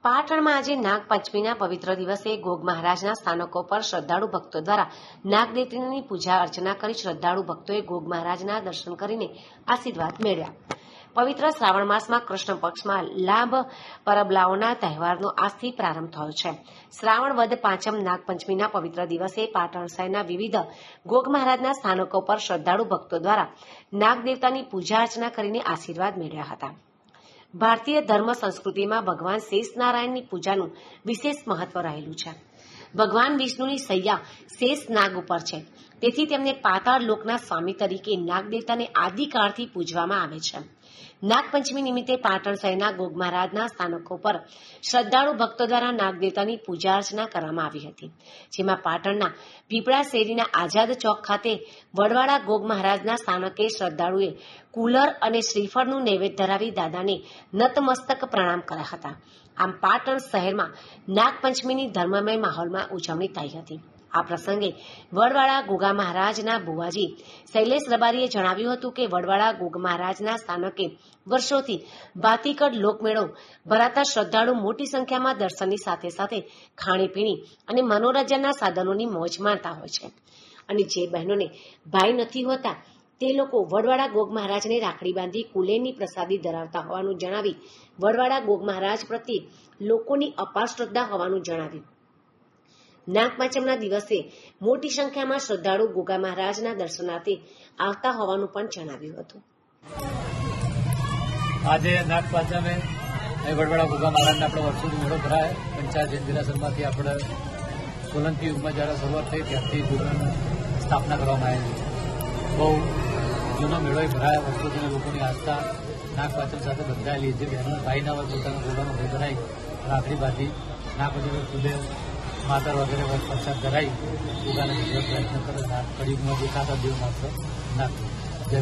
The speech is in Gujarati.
પાટણમાં આજે નાગપંચમીના પવિત્ર દિવસે ગોગ મહારાજના સ્થાનકો પર શ્રદ્ધાળુ ભક્તો દ્વારા નાગદેવતાની પૂજા અર્ચના કરી શ્રદ્ધાળુ ભક્તોએ ગોગ મહારાજના દર્શન કરીને આશીર્વાદ મેળવ્યા. પવિત્ર શ્રાવણ માસમાં કૃષ્ણ પક્ષમાં લાભ પરબલાઓના તહેવારનો આજથી પ્રારંભ થયો છે. શ્રાવણ વદ પાંચમ નાગપંચમીના પવિત્ર દિવસે પાટણ શહેરના વિવિધ ગોગ મહારાજના સ્થાનકો પર શ્રદ્ધાળુ ભક્તો દ્વારા નાગદેવતાની પૂજા અર્ચના કરીને આશીર્વાદ મેળવ્યા હતા. ભારતીય ધર્મ સંસ્કૃતિમાં ભગવાન શેષનારાયણની પૂજાનું વિશેષ મહત્વ રહેલું છે. ભગવાન વિષ્ણુની સૈયા શેષ નાગ ઉપર છે, તેથી તેમને પાતાળ લોકના સ્વામી તરીકે નાગદેવતાને આદિકાળથી પૂજવામાં આવે છે. નાગપંચમી નિમિત્તે પાટણ શહેરના ગોગ મહારાજના સ્થાનકો પર શ્રદ્ધાળુ ભક્તો દ્વારા નાગદેવતાની પૂજા અર્ચના કરવામાં આવી હતી, જેમાં પાટણના પીપળા શેરીના આઝાદ ચોક ખાતે વડવાડા ગોગ મહારાજના સ્થાનકે શ્રદ્ધાળુએ કુલર અને શ્રીફળનું નૈવેદ્ય ધરાવી દાદાને નતમસ્તક પ્રણામ કર્યા હતા. આમ પાટણ શહેરમાં નાગપંચમીની ધર્મમય માહોલમાં ઉજવણી થઈ હતી. આ પ્રસંગે વડવાડા ગોગા મહારાજના બુવાજી શૈલેષ રબારીએ જણાવ્યું હતું કે વડવાડા ગોગ મહારાજના સ્થાનકે વર્ષોથી ભાતીકડ લોકમેળો ભરાતા શ્રદ્ધાળુ મોટી સંખ્યામાં દર્શનની સાથે સાથે ખાણીપીણી અને મનોરંજનના સાધનોની મોજ માણતા હોય છે. અને જે બહેનોને ભાઈ નથી હોતા તે લોકો વડવાડા ગોગ મહારાજને રાખડી બાંધી કુલેરની પ્રસાદી ધરાવતા હોવાનું જણાવી વડવાડા ગોગ મહારાજ પ્રત્યે લોકોની અપાર શ્રદ્ધા હોવાનું જણાવ્યું. નાગપંચમના દિવસે મોટી સંખ્યામાં શ્રદ્ધાળુ ગોગા મહારાજના દર્શનાર્થે આવતા હોવાનું પણ જણાવ્યું હતું. આજે નાગપંચમે વડવાડા ગોગા મહારાજના આપણે વર્ષોથી મેળો ભરાય. પંચાયત જૈન દેરાસરમાંથી આપણે સોલંકી યુગમાં જ્યારે શરૂઆત થઈ ત્યારથી ગોગાની સ્થાપના કરવામાં આવેલી. બહુ જૂનો મેળો ભરાયા. વર્ષોથી લોકોની આસ્થા નાગપંચમ સાથે બંધાયેલી. જે બહેનો ભાઈ ના હોય પોતાના ગોગાનો ભાઈ ભરાઈ રાખડી બાંધી નાગપંચમે ખુદે માતર વગેરે પ્રસાદ ધરાઈ પોતાના પ્રયત્ન કરે. કડીમાં જે સાત દેવ માત્ર નાખ. જય